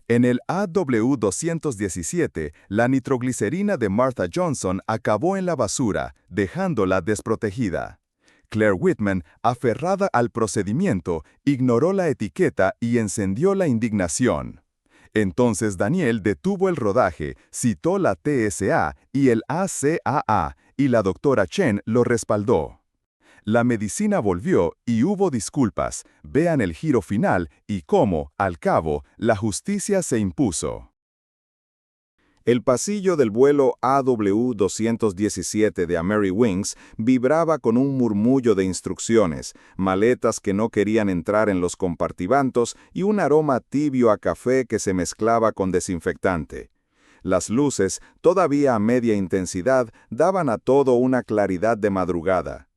En el AW217, la nitroglicerina de Martha Johnson acabó en la basura, dejándola desprotegida. Claire Whitman, aferrada al procedimiento, ignoró la etiqueta y encendió la indignación. Entonces Daniel detuvo el rodaje, citó la TSA y el ACAA, y la doctora Chen lo respaldó. La medicina volvió y hubo disculpas. Vean el giro final y cómo, al cabo, la justicia se impuso. El pasillo del vuelo AW217 de Ameriwings vibraba con un murmullo de instrucciones, maletas que no querían entrar en los compartimentos y un aroma tibio a café que se mezclaba con desinfectante. Las luces, todavía a media intensidad, daban a todo una claridad de madrugada.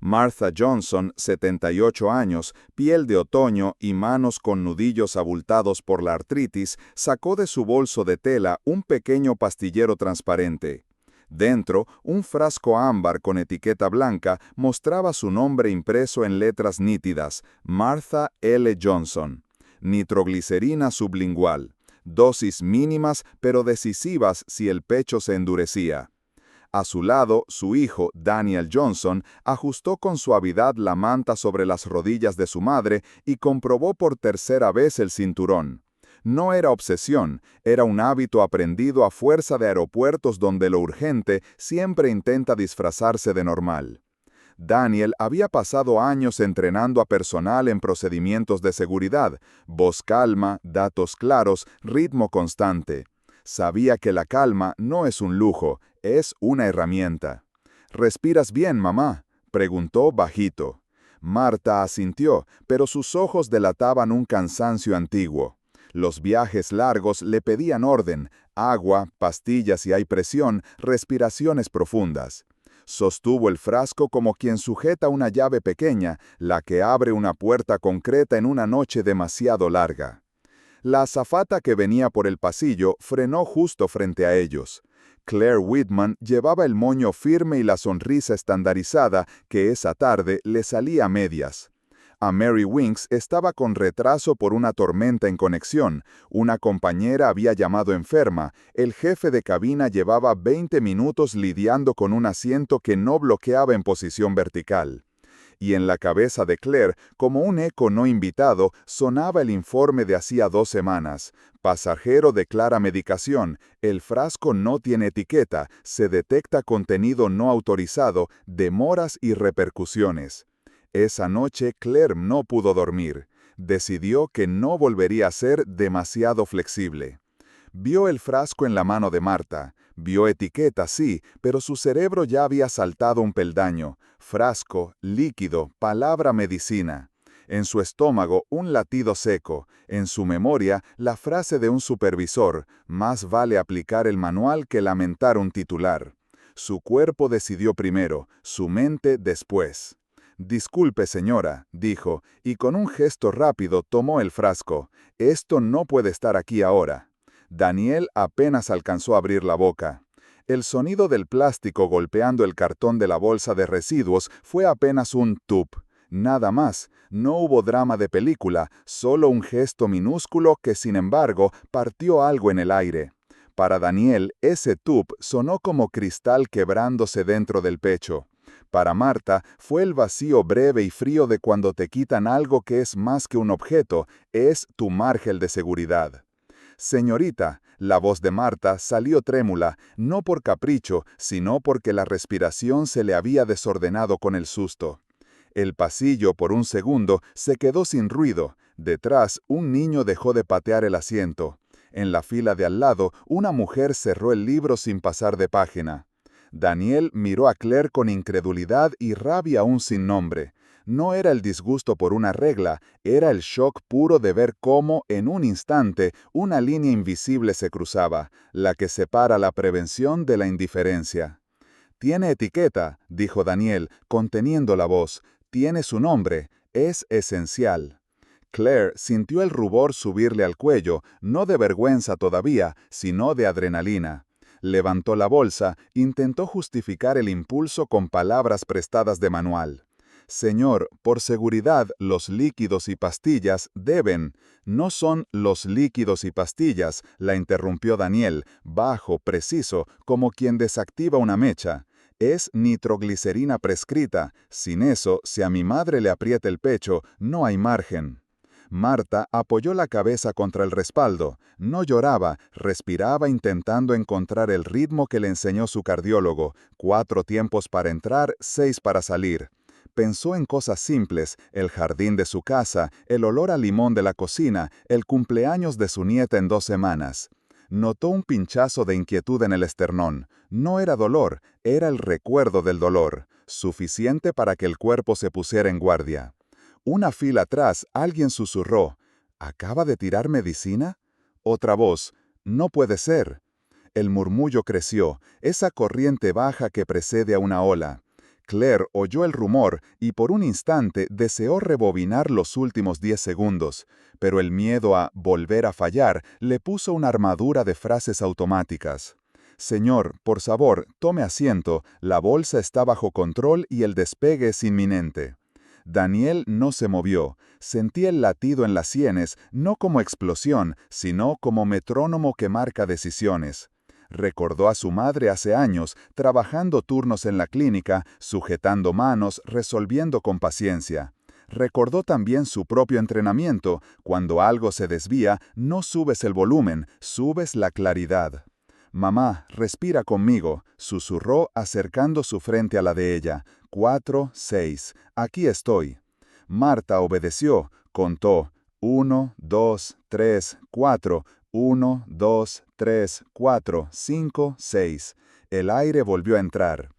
Martha Johnson, 78 años, piel de otoño y manos con nudillos abultados por la artritis, sacó de su bolso de tela un pequeño pastillero transparente. Dentro, un frasco ámbar con etiqueta blanca mostraba su nombre impreso en letras nítidas: Martha L. Johnson. Nitroglicerina sublingual. Dosis mínimas pero decisivas si el pecho se endurecía. A su lado, su hijo, Daniel Johnson, ajustó con suavidad la manta sobre las rodillas de su madre y comprobó por tercera vez el cinturón. No era obsesión, era un hábito aprendido a fuerza de aeropuertos donde lo urgente siempre intenta disfrazarse de normal. Daniel había pasado años entrenando a personal en procedimientos de seguridad: voz calma, datos claros, ritmo constante. Sabía que la calma no es un lujo, es una herramienta. ¿Respiras bien, mamá?, preguntó bajito. Marta asintió, pero sus ojos delataban un cansancio antiguo. Los viajes largos le pedían orden: agua, pastillas si hay presión, respiraciones profundas. Sostuvo el frasco como quien sujeta una llave pequeña, la que abre una puerta concreta en una noche demasiado larga. La azafata que venía por el pasillo frenó justo frente a ellos. Claire Whitman llevaba el moño firme y la sonrisa estandarizada que esa tarde le salía a medias. Ameriwings estaba con retraso por una tormenta en conexión, una compañera había llamado enferma, el jefe de cabina llevaba 20 minutos lidiando con un asiento que no bloqueaba en posición vertical. Y en la cabeza de Claire, como un eco no invitado, sonaba el informe de hacía 2 semanas. Pasajero declara medicación, el frasco no tiene etiqueta, se detecta contenido no autorizado, demoras y repercusiones. Esa noche Claire no pudo dormir. Decidió que no volvería a ser demasiado flexible. Vio el frasco en la mano de Marta. Vio etiqueta, sí, pero su cerebro ya había saltado un peldaño. Frasco, líquido, palabra medicina. En su estómago, un latido seco. En su memoria, la frase de un supervisor: más vale aplicar el manual que lamentar un titular. Su cuerpo decidió primero, su mente después. «Disculpe, señora», dijo, y con un gesto rápido tomó el frasco. «Esto no puede estar aquí ahora». Daniel apenas alcanzó a abrir la boca. El sonido del plástico golpeando el cartón de la bolsa de residuos fue apenas un tup. Nada más, no hubo drama de película, solo un gesto minúsculo que, sin embargo, partió algo en el aire. Para Daniel, ese tup sonó como cristal quebrándose dentro del pecho. Para Marta, fue el vacío breve y frío de cuando te quitan algo que es más que un objeto, es tu margen de seguridad. «Señorita», la voz de Marta salió trémula, no por capricho, sino porque la respiración se le había desordenado con el susto. El pasillo, por un segundo, se quedó sin ruido. Detrás, un niño dejó de patear el asiento. En la fila de al lado, una mujer cerró el libro sin pasar de página. Daniel miró a Claire con incredulidad y rabia aún sin nombre. No era el disgusto por una regla, era el shock puro de ver cómo, en un instante, una línea invisible se cruzaba, la que separa la prevención de la indiferencia. «Tiene etiqueta», dijo Daniel, conteniendo la voz. «Tiene su nombre. Es esencial». Claire sintió el rubor subirle al cuello, no de vergüenza todavía, sino de adrenalina. Levantó la bolsa, intentó justificar el impulso con palabras prestadas de manual. Señor, por seguridad, los líquidos y pastillas deben. No son los líquidos y pastillas, la interrumpió Daniel, bajo, preciso, como quien desactiva una mecha. Es nitroglicerina prescrita. Sin eso, si a mi madre le aprieta el pecho, no hay margen. Marta apoyó la cabeza contra el respaldo. No lloraba, respiraba intentando encontrar el ritmo que le enseñó su cardiólogo. 4 tiempos para entrar, 6 para salir. Pensó en cosas simples, el jardín de su casa, el olor a limón de la cocina, el cumpleaños de su nieta en 2 semanas. Notó un pinchazo de inquietud en el esternón. No era dolor, era el recuerdo del dolor, suficiente para que el cuerpo se pusiera en guardia. Una fila atrás, alguien susurró, ¿acaba de tirar medicina? Otra voz, no puede ser. El murmullo creció, esa corriente baja que precede a una ola. Claire oyó el rumor y por un instante deseó rebobinar los últimos 10 segundos, pero el miedo a volver a fallar le puso una armadura de frases automáticas. Señor, por favor, tome asiento, la bolsa está bajo control y el despegue es inminente. Daniel no se movió. Sentía el latido en las sienes, no como explosión, sino como metrónomo que marca decisiones. Recordó a su madre hace años, trabajando turnos en la clínica, sujetando manos, resolviendo con paciencia. Recordó también su propio entrenamiento. Cuando algo se desvía, no subes el volumen, subes la claridad. «Mamá, respira conmigo», susurró acercando su frente a la de ella. 4, 6. Aquí estoy. Marta obedeció. Contó. 1, 2, 3, 4. 1, 2, 3, 4, 5, 6. El aire volvió a entrar.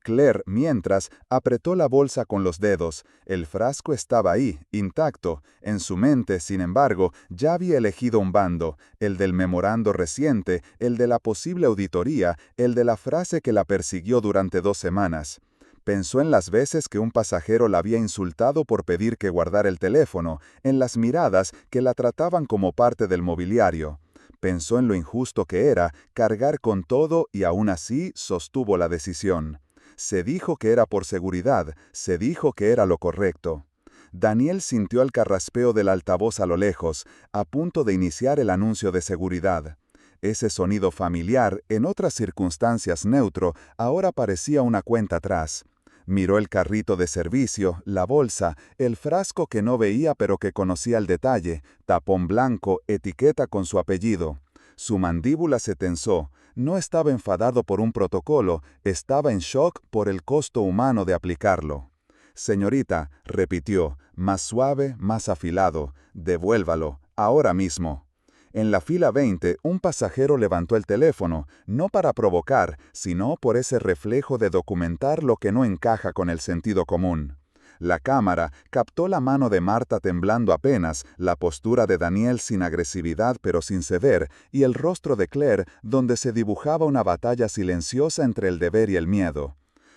Claire, mientras, apretó la bolsa con los dedos. El frasco estaba ahí, intacto. En su mente, sin embargo, ya había elegido un bando, el del memorando reciente, el de la posible auditoría, el de la frase que la persiguió durante 2 semanas. Pensó en las veces que un pasajero la había insultado por pedir que guardara el teléfono, en las miradas que la trataban como parte del mobiliario. Pensó en lo injusto que era cargar con todo y aún así sostuvo la decisión. Se dijo que era por seguridad, se dijo que era lo correcto. Daniel sintió el carraspeo del altavoz a lo lejos, a punto de iniciar el anuncio de seguridad. Ese sonido familiar, en otras circunstancias neutro, ahora parecía una cuenta atrás. Miró el carrito de servicio, la bolsa, el frasco que no veía pero que conocía el detalle, tapón blanco, etiqueta con su apellido. Su mandíbula se tensó. No estaba enfadado por un protocolo, estaba en shock por el costo humano de aplicarlo. «Señorita», repitió, más suave, más afilado, «devuélvalo, ahora mismo». En la fila 20, un pasajero levantó el teléfono, no para provocar, sino por ese reflejo de documentar lo que no encaja con el sentido común. La cámara captó la mano de Marta temblando apenas, la postura de Daniel sin agresividad pero sin ceder, y el rostro de Claire donde se dibujaba una batalla silenciosa entre el deber y el miedo.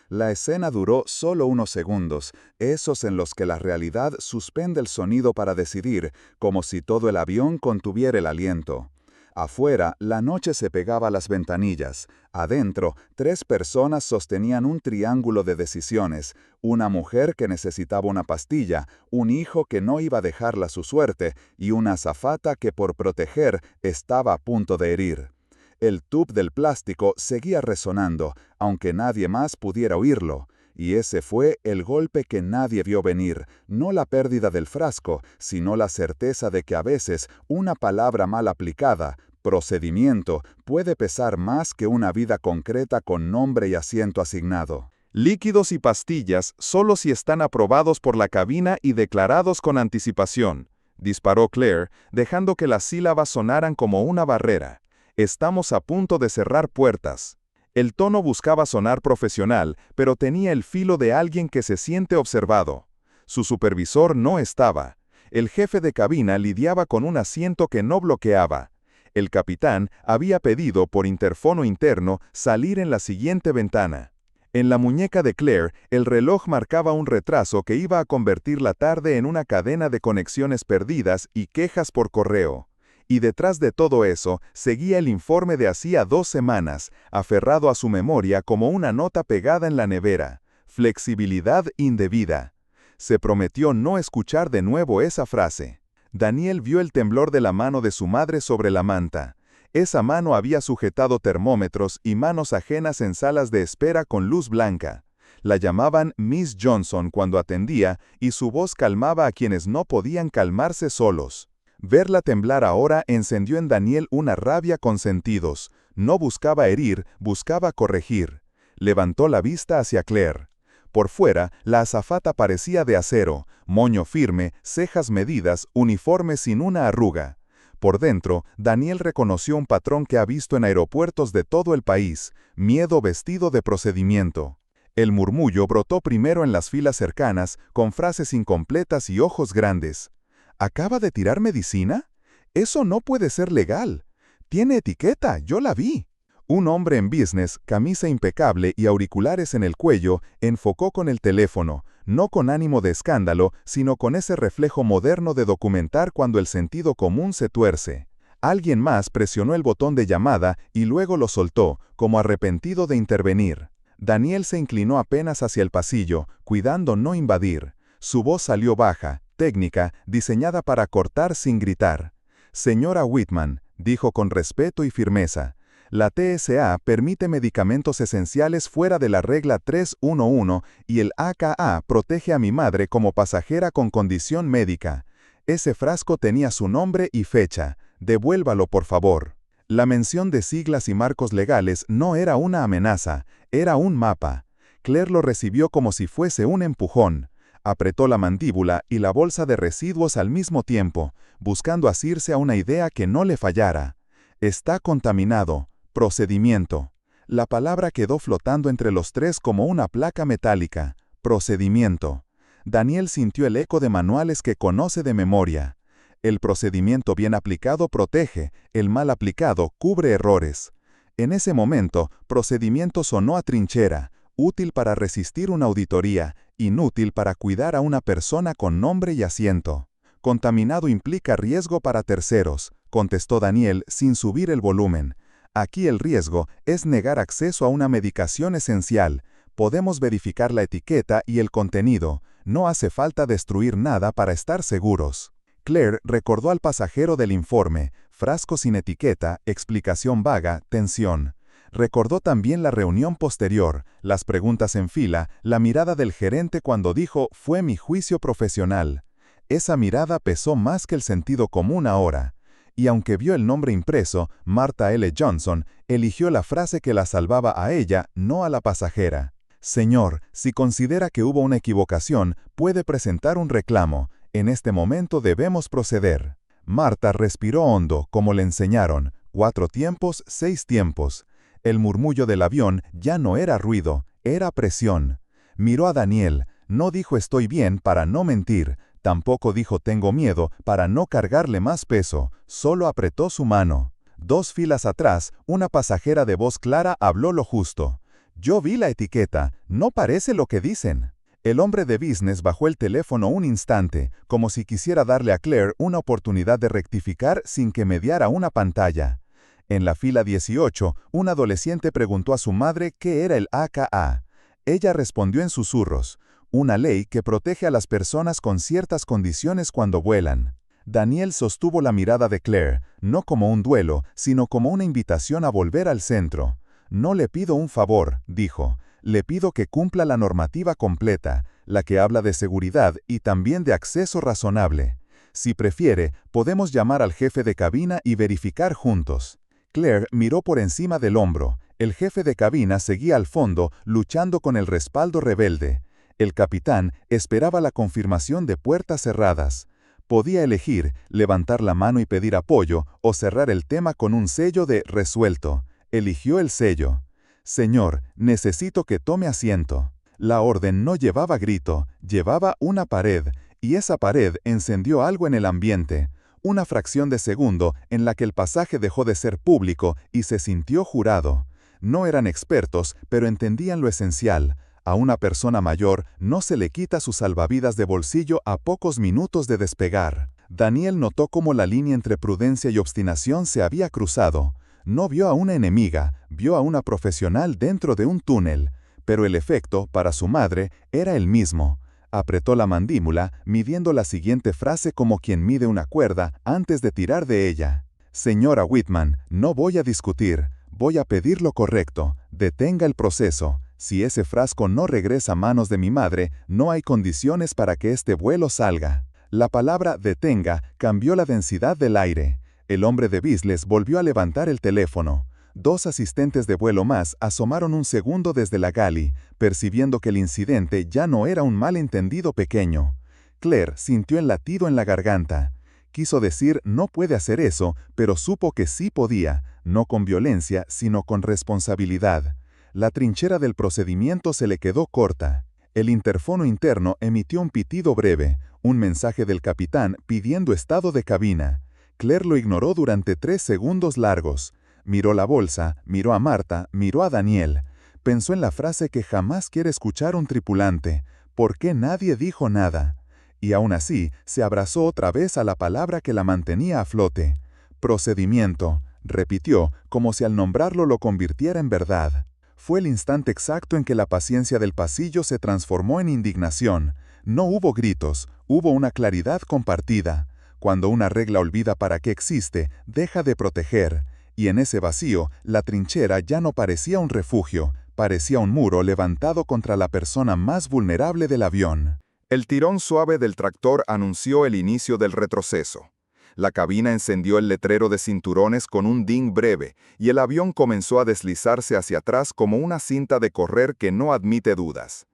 La escena duró solo unos segundos, esos en los que la realidad suspende el sonido para decidir, como si todo el avión contuviera el aliento. Afuera, la noche se pegaba a las ventanillas. Adentro, 3 personas sostenían un triángulo de decisiones. Una mujer que necesitaba una pastilla, un hijo que no iba a dejarla a su suerte, y una azafata que por proteger estaba a punto de herir. El tub del plástico seguía resonando, aunque nadie más pudiera oírlo. Y ese fue el golpe que nadie vio venir, no la pérdida del frasco, sino la certeza de que a veces una palabra mal aplicada, procedimiento, puede pesar más que una vida concreta con nombre y asiento asignado. Líquidos y pastillas solo si están aprobados por la cabina y declarados con anticipación, disparó Claire, dejando que las sílabas sonaran como una barrera. Estamos a punto de cerrar puertas. El tono buscaba sonar profesional, pero tenía el filo de alguien que se siente observado. Su supervisor no estaba. El jefe de cabina lidiaba con un asiento que no bloqueaba. El capitán había pedido por interfono interno salir en la siguiente ventana. En la muñeca de Claire, el reloj marcaba un retraso que iba a convertir la tarde en una cadena de conexiones perdidas y quejas por correo. Y detrás de todo eso, seguía el informe de hacía 2 semanas, aferrado a su memoria como una nota pegada en la nevera. Flexibilidad indebida. Se prometió no escuchar de nuevo esa frase. Daniel vio el temblor de la mano de su madre sobre la manta. Esa mano había sujetado termómetros y manos ajenas en salas de espera con luz blanca. La llamaban Miss Johnson cuando atendía y su voz calmaba a quienes no podían calmarse solos. Verla temblar ahora encendió en Daniel una rabia con sentidos. No buscaba herir, buscaba corregir. Levantó la vista hacia Claire. Por fuera, la azafata parecía de acero, moño firme, cejas medidas, uniforme sin una arruga. Por dentro, Daniel reconoció un patrón que ha visto en aeropuertos de todo el país: miedo vestido de procedimiento. El murmullo brotó primero en las filas cercanas, con frases incompletas y ojos grandes. ¿Acaba de tirar medicina? Eso no puede ser legal. Tiene etiqueta, yo la vi. Un hombre en business, camisa impecable y auriculares en el cuello, enfocó con el teléfono, no con ánimo de escándalo, sino con ese reflejo moderno de documentar cuando el sentido común se tuerce. Alguien más presionó el botón de llamada y luego lo soltó, como arrepentido de intervenir. Daniel se inclinó apenas hacia el pasillo, cuidando no invadir. Su voz salió baja, técnica, diseñada para cortar sin gritar. «Señora Whitman», dijo con respeto y firmeza, «la TSA permite medicamentos esenciales fuera de la regla 311 y el AKA protege a mi madre como pasajera con condición médica. Ese frasco tenía su nombre y fecha. Devuélvalo, por favor». La mención de siglas y marcos legales no era una amenaza, era un mapa. Claire lo recibió como si fuese un empujón. Apretó la mandíbula y la bolsa de residuos al mismo tiempo, buscando asirse a una idea que no le fallara. Está contaminado. Procedimiento. La palabra quedó flotando entre los tres como una placa metálica. Procedimiento. Daniel sintió el eco de manuales que conoce de memoria. El procedimiento bien aplicado protege, el mal aplicado cubre errores. En ese momento, procedimiento sonó a trinchera, útil para resistir una auditoría, inútil para cuidar a una persona con nombre y asiento. Contaminado implica riesgo para terceros, contestó Daniel sin subir el volumen. Aquí el riesgo es negar acceso a una medicación esencial. Podemos verificar la etiqueta y el contenido. No hace falta destruir nada para estar seguros. Claire recordó al pasajero del informe, frasco sin etiqueta, explicación vaga, tensión. Recordó también la reunión posterior, las preguntas en fila, la mirada del gerente cuando dijo «fue mi juicio profesional». Esa mirada pesó más que el sentido común ahora. Y aunque vio el nombre impreso, Martha L. Johnson, eligió la frase que la salvaba a ella, no a la pasajera. «Señor, si considera que hubo una equivocación, puede presentar un reclamo. En este momento debemos proceder». Martha respiró hondo, como le enseñaron. 4 tiempos, 6 tiempos. El murmullo del avión ya no era ruido, era presión. Miró a Daniel. No dijo «estoy bien» para no mentir. Tampoco dijo «tengo miedo» para no cargarle más peso. Solo apretó su mano. 2 filas atrás, una pasajera de voz clara habló lo justo. «Yo vi la etiqueta. No parece lo que dicen». El hombre de business bajó el teléfono un instante, como si quisiera darle a Claire una oportunidad de rectificar sin que mediara una pantalla. En la fila 18, un adolescente preguntó a su madre qué era el AKA. Ella respondió en susurros: «una ley que protege a las personas con ciertas condiciones cuando vuelan». Daniel sostuvo la mirada de Claire, no como un duelo, sino como una invitación a volver al centro. «No le pido un favor», dijo. «Le pido que cumpla la normativa completa, la que habla de seguridad y también de acceso razonable. Si prefiere, podemos llamar al jefe de cabina y verificar juntos». Claire miró por encima del hombro. El jefe de cabina seguía al fondo, luchando con el respaldo rebelde. El capitán esperaba la confirmación de puertas cerradas. Podía elegir, levantar la mano y pedir apoyo, o cerrar el tema con un sello de «resuelto». Eligió el sello. «Señor, necesito que tome asiento». La orden no llevaba grito, llevaba una pared, y esa pared encendió algo en el ambiente. Una fracción de segundo en la que el pasaje dejó de ser público y se sintió jurado. No eran expertos, pero entendían lo esencial. A una persona mayor no se le quita su salvavidas de bolsillo a pocos minutos de despegar. Daniel notó cómo la línea entre prudencia y obstinación se había cruzado. No vio a una enemiga, vio a una profesional dentro de un túnel. Pero el efecto, para su madre, era el mismo. Apretó la mandíbula, midiendo la siguiente frase como quien mide una cuerda antes de tirar de ella. Señora Whitman, no voy a discutir. Voy a pedir lo correcto. Detenga el proceso. Si ese frasco no regresa a manos de mi madre, no hay condiciones para que este vuelo salga. La palabra detenga cambió la densidad del aire. El hombre de Bisles volvió a levantar el teléfono. 2 asistentes de vuelo más asomaron un segundo desde la galley, percibiendo que el incidente ya no era un malentendido pequeño. Claire sintió el latido en la garganta. Quiso decir no puede hacer eso, pero supo que sí podía, no con violencia, sino con responsabilidad. La trinchera del procedimiento se le quedó corta. El interfono interno emitió un pitido breve, un mensaje del capitán pidiendo estado de cabina. Claire lo ignoró durante 3 segundos largos. Miró la bolsa, miró a Marta, miró a Daniel. Pensó en la frase que jamás quiere escuchar un tripulante. ¿Por qué nadie dijo nada? Y aún así, se abrazó otra vez a la palabra que la mantenía a flote. Procedimiento, repitió, como si al nombrarlo lo convirtiera en verdad. Fue el instante exacto en que la paciencia del pasillo se transformó en indignación. No hubo gritos, hubo una claridad compartida. Cuando una regla olvida para qué existe, deja de proteger. Y en ese vacío, la trinchera ya no parecía un refugio, parecía un muro levantado contra la persona más vulnerable del avión. El tirón suave del tractor anunció el inicio del retroceso. La cabina encendió el letrero de cinturones con un ding breve, y el avión comenzó a deslizarse hacia atrás como una cinta de correr que no admite dudas.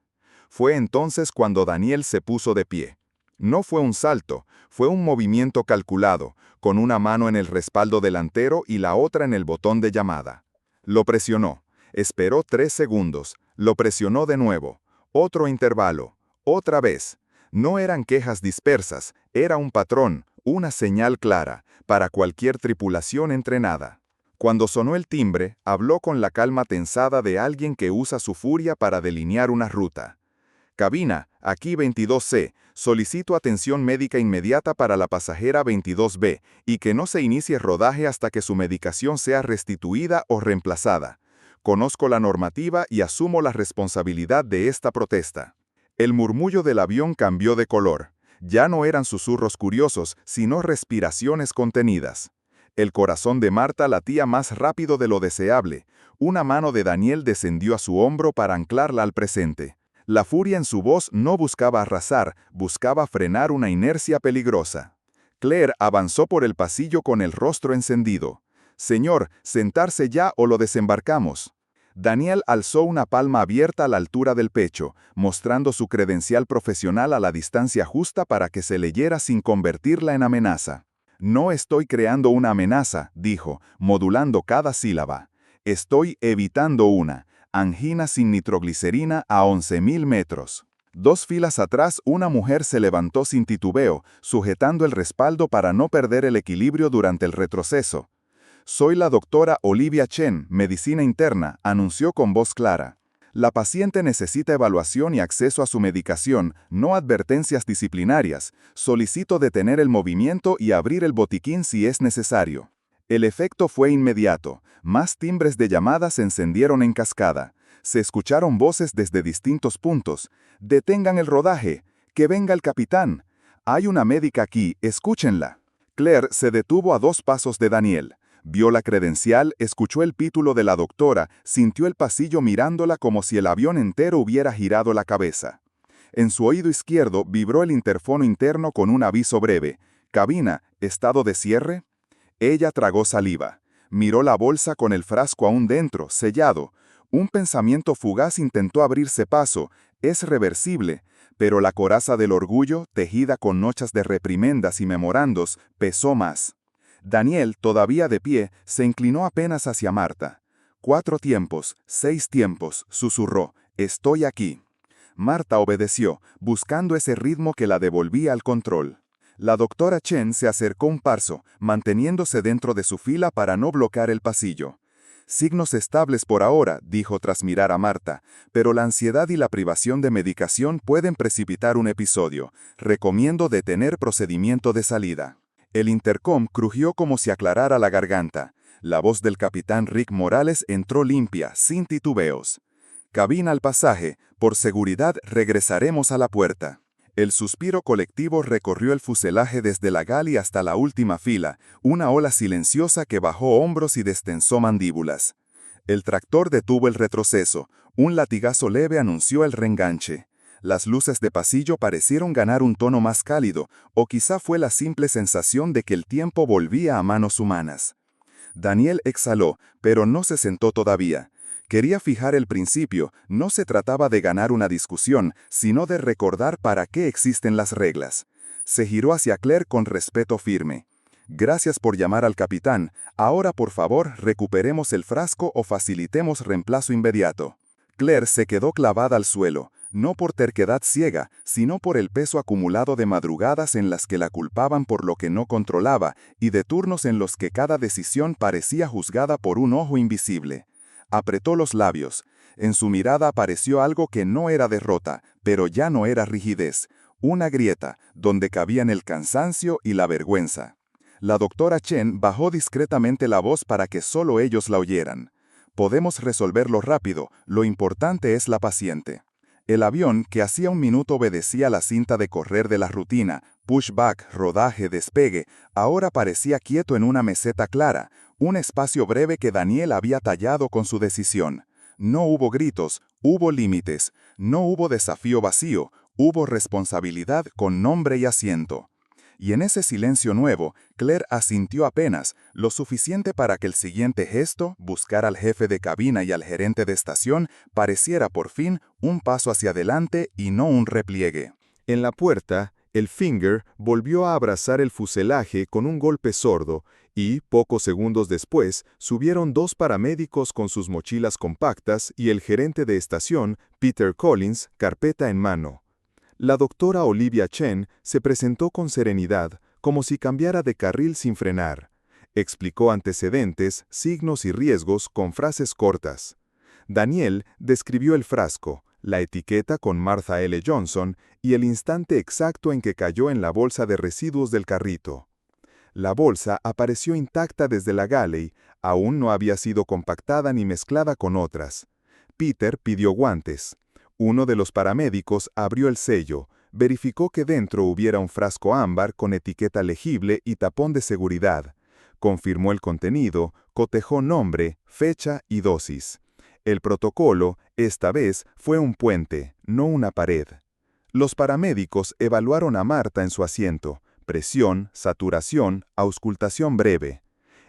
Fue entonces cuando Daniel se puso de pie. No fue un salto, fue un movimiento calculado, con una mano en el respaldo delantero y la otra en el botón de llamada. Lo presionó, esperó 3 segundos, lo presionó de nuevo, otro intervalo, otra vez. No eran quejas dispersas, era un patrón, una señal clara, para cualquier tripulación entrenada. Cuando sonó el timbre, habló con la calma tensada de alguien que usa su furia para delinear una ruta. Cabina, aquí 22C, solicito atención médica inmediata para la pasajera 22B y que no se inicie rodaje hasta que su medicación sea restituida o reemplazada. Conozco la normativa y asumo la responsabilidad de esta protesta. El murmullo del avión cambió de color. Ya no eran susurros curiosos, sino respiraciones contenidas. El corazón de Marta latía más rápido de lo deseable. Una mano de Daniel descendió a su hombro para anclarla al presente. La furia en su voz no buscaba arrasar, buscaba frenar una inercia peligrosa. Claire avanzó por el pasillo con el rostro encendido. «Señor, sentarse ya o lo desembarcamos». Daniel alzó una palma abierta a la altura del pecho, mostrando su credencial profesional a la distancia justa para que se leyera sin convertirla en amenaza. «No estoy creando una amenaza», dijo, modulando cada sílaba. «Estoy evitando una. Angina sin nitroglicerina a 11.000 metros». 2 filas atrás, una mujer se levantó sin titubeo, sujetando el respaldo para no perder el equilibrio durante el retroceso. «Soy la doctora Olivia Chen, medicina interna», anunció con voz clara. «La paciente necesita evaluación y acceso a su medicación, no advertencias disciplinarias. Solicito detener el movimiento y abrir el botiquín si es necesario». El efecto fue inmediato. Más timbres de llamadas se encendieron en cascada. Se escucharon voces desde distintos puntos. «Detengan el rodaje. Que venga el capitán. Hay una médica aquí, escúchenla». Claire se detuvo a 2 pasos de Daniel. Vio la credencial, escuchó el pítulo de la doctora, sintió el pasillo mirándola como si el avión entero hubiera girado la cabeza. En su oído izquierdo vibró el interfono interno con un aviso breve. «Cabina, ¿estado de cierre?». Ella tragó saliva. Miró la bolsa con el frasco aún dentro, sellado. Un pensamiento fugaz intentó abrirse paso. Es reversible. Pero la coraza del orgullo, tejida con nochas de reprimendas y memorandos, pesó más. Daniel, todavía de pie, se inclinó apenas hacia Marta. 4 tiempos, 6 tiempos, susurró. «Estoy aquí». Marta obedeció, buscando ese ritmo que la devolvía al control. La doctora Chen se acercó un paso, manteniéndose dentro de su fila para no bloquear el pasillo. «Signos estables por ahora», dijo tras mirar a Marta, «pero la ansiedad y la privación de medicación pueden precipitar un episodio. Recomiendo detener procedimiento de salida». El intercom crujió como si aclarara la garganta. La voz del capitán Rick Morales entró limpia, sin titubeos. «Cabina al pasaje. Por seguridad regresaremos a la puerta». El suspiro colectivo recorrió el fuselaje desde la galley hasta la última fila, una ola silenciosa que bajó hombros y destensó mandíbulas. El tractor detuvo el retroceso, un latigazo leve anunció el reenganche. Las luces de pasillo parecieron ganar un tono más cálido, o quizá fue la simple sensación de que el tiempo volvía a manos humanas. Daniel exhaló, pero no se sentó todavía. Quería fijar el principio, no se trataba de ganar una discusión, sino de recordar para qué existen las reglas. Se giró hacia Claire con respeto firme. Gracias por llamar al capitán, ahora por favor recuperemos el frasco o facilitemos reemplazo inmediato. Claire se quedó clavada al suelo, no por terquedad ciega, sino por el peso acumulado de madrugadas en las que la culpaban por lo que no controlaba y de turnos en los que cada decisión parecía juzgada por un ojo invisible. Apretó los labios. En su mirada apareció algo que no era derrota, pero ya no era rigidez, una grieta, donde cabían el cansancio y la vergüenza. La doctora Chen bajó discretamente la voz para que solo ellos la oyeran. Podemos resolverlo rápido, lo importante es la paciente. El avión, que hacía un minuto obedecía la cinta de correr de la rutina, pushback, rodaje, despegue, ahora parecía quieto en una meseta clara, un espacio breve que Daniel había tallado con su decisión. No hubo gritos, hubo límites, no hubo desafío vacío, hubo responsabilidad con nombre y asiento. Y en ese silencio nuevo, Claire asintió apenas, lo suficiente para que el siguiente gesto, buscar al jefe de cabina y al gerente de estación, pareciera por fin un paso hacia adelante y no un repliegue. En la puerta, el Finger volvió a abrazar el fuselaje con un golpe sordo y, pocos segundos después, subieron 2 paramédicos con sus mochilas compactas y el gerente de estación, Peter Collins, carpeta en mano. La doctora Olivia Chen se presentó con serenidad, como si cambiara de carril sin frenar. Explicó antecedentes, signos y riesgos con frases cortas. Daniel describió el frasco, la etiqueta con Martha L. Johnson y el instante exacto en que cayó en la bolsa de residuos del carrito. La bolsa apareció intacta desde la galley, aún no había sido compactada ni mezclada con otras. Peter pidió guantes. Uno de los paramédicos abrió el sello, verificó que dentro hubiera un frasco ámbar con etiqueta legible y tapón de seguridad. Confirmó el contenido, cotejó nombre, fecha y dosis. El protocolo, esta vez, fue un puente, no una pared. Los paramédicos evaluaron a Marta en su asiento. Presión, saturación, auscultación breve.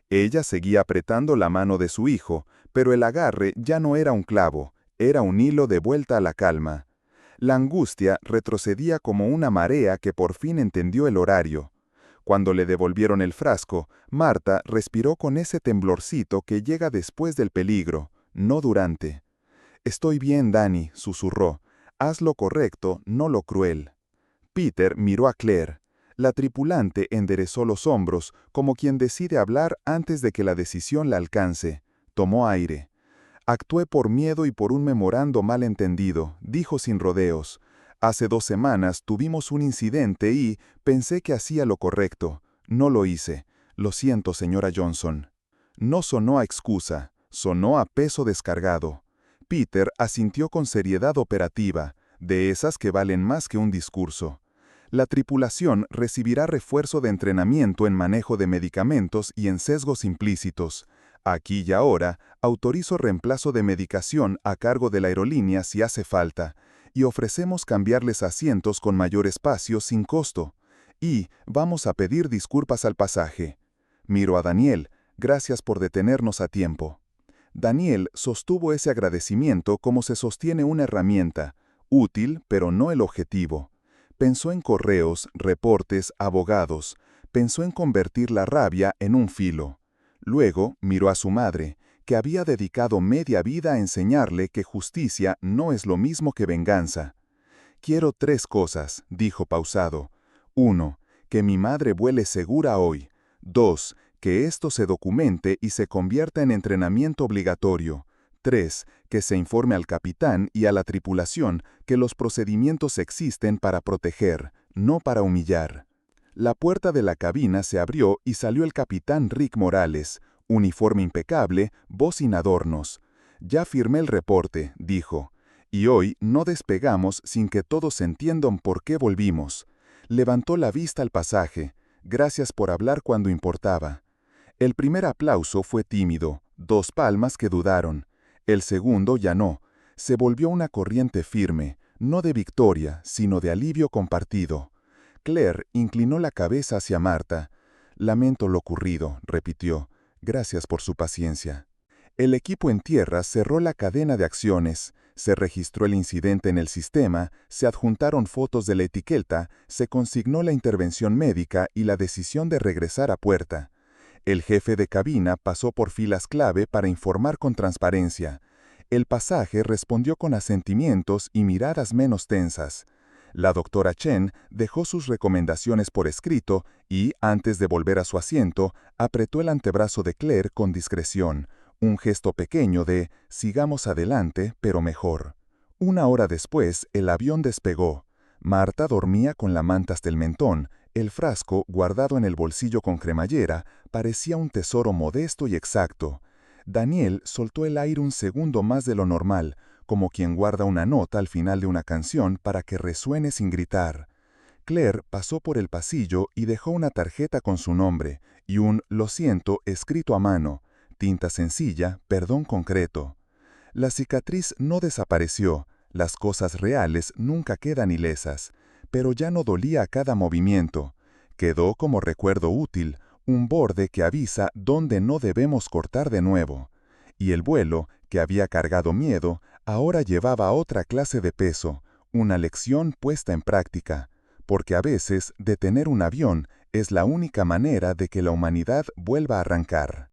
Ella seguía apretando la mano de su hijo, pero el agarre ya no era un clavo, era un hilo de vuelta a la calma. La angustia retrocedía como una marea que por fin entendió el horario. Cuando le devolvieron el frasco, Marta respiró con ese temblorcito que llega después del peligro, no durante. «Estoy bien, Dani», susurró. «Haz lo correcto, no lo cruel». Peter miró a Claire. La tripulante enderezó los hombros, como quien decide hablar antes de que la decisión la alcance. Tomó aire. «Actué por miedo y por un memorando mal entendido», dijo sin rodeos. «Hace 2 semanas tuvimos un incidente y pensé que hacía lo correcto. No lo hice. Lo siento, señora Johnson». No sonó a excusa, sonó a peso descargado. Peter asintió con seriedad operativa, de esas que valen más que un discurso. La tripulación recibirá refuerzo de entrenamiento en manejo de medicamentos y en sesgos implícitos. Aquí y ahora, autorizo reemplazo de medicación a cargo de la aerolínea si hace falta, y ofrecemos cambiarles asientos con mayor espacio sin costo. Y vamos a pedir disculpas al pasaje. Miro a Daniel, gracias por detenernos a tiempo. Daniel sostuvo ese agradecimiento como se sostiene una herramienta, útil pero no el objetivo. Pensó en correos, reportes, abogados. Pensó en convertir la rabia en un filo. Luego miró a su madre, que había dedicado media vida a enseñarle que justicia no es lo mismo que venganza. «Quiero 3 cosas», dijo pausado. 1. Que mi madre vuele segura hoy. 2. Que esto se documente y se convierta en entrenamiento obligatorio. 3. Que se informe al capitán y a la tripulación que los procedimientos existen para proteger, no para humillar. La puerta de la cabina se abrió y salió el capitán Rick Morales, uniforme impecable, voz sin adornos. «Ya firmé el reporte», dijo. Y hoy no despegamos sin que todos entiendan por qué volvimos. Levantó la vista al pasaje. Gracias por hablar cuando importaba. El primer aplauso fue tímido, 2 palmas que dudaron. El segundo ya no. Se volvió una corriente firme, no de victoria, sino de alivio compartido. Claire inclinó la cabeza hacia Marta. Lamento lo ocurrido, repitió. Gracias por su paciencia. El equipo en tierra cerró la cadena de acciones. Se registró el incidente en el sistema, se adjuntaron fotos de la etiqueta, se consignó la intervención médica y la decisión de regresar a puerta. El jefe de cabina pasó por filas clave para informar con transparencia. El pasaje respondió con asentimientos y miradas menos tensas. La doctora Chen dejó sus recomendaciones por escrito y, antes de volver a su asiento, apretó el antebrazo de Claire con discreción, un gesto pequeño de «sigamos adelante, pero mejor». 1 hora después, el avión despegó. Marta dormía con la manta hasta el mentón. El frasco, guardado en el bolsillo con cremallera, parecía un tesoro modesto y exacto. Daniel soltó el aire un segundo más de lo normal, como quien guarda una nota al final de una canción para que resuene sin gritar. Claire pasó por el pasillo y dejó una tarjeta con su nombre, y un «lo siento» escrito a mano, tinta sencilla, perdón concreto. La cicatriz no desapareció, las cosas reales nunca quedan ilesas, pero ya no dolía a cada movimiento. Quedó como recuerdo útil, un borde que avisa dónde no debemos cortar de nuevo. Y el vuelo, que había cargado miedo, ahora llevaba otra clase de peso, una lección puesta en práctica, porque a veces detener un avión es la única manera de que la humanidad vuelva a arrancar.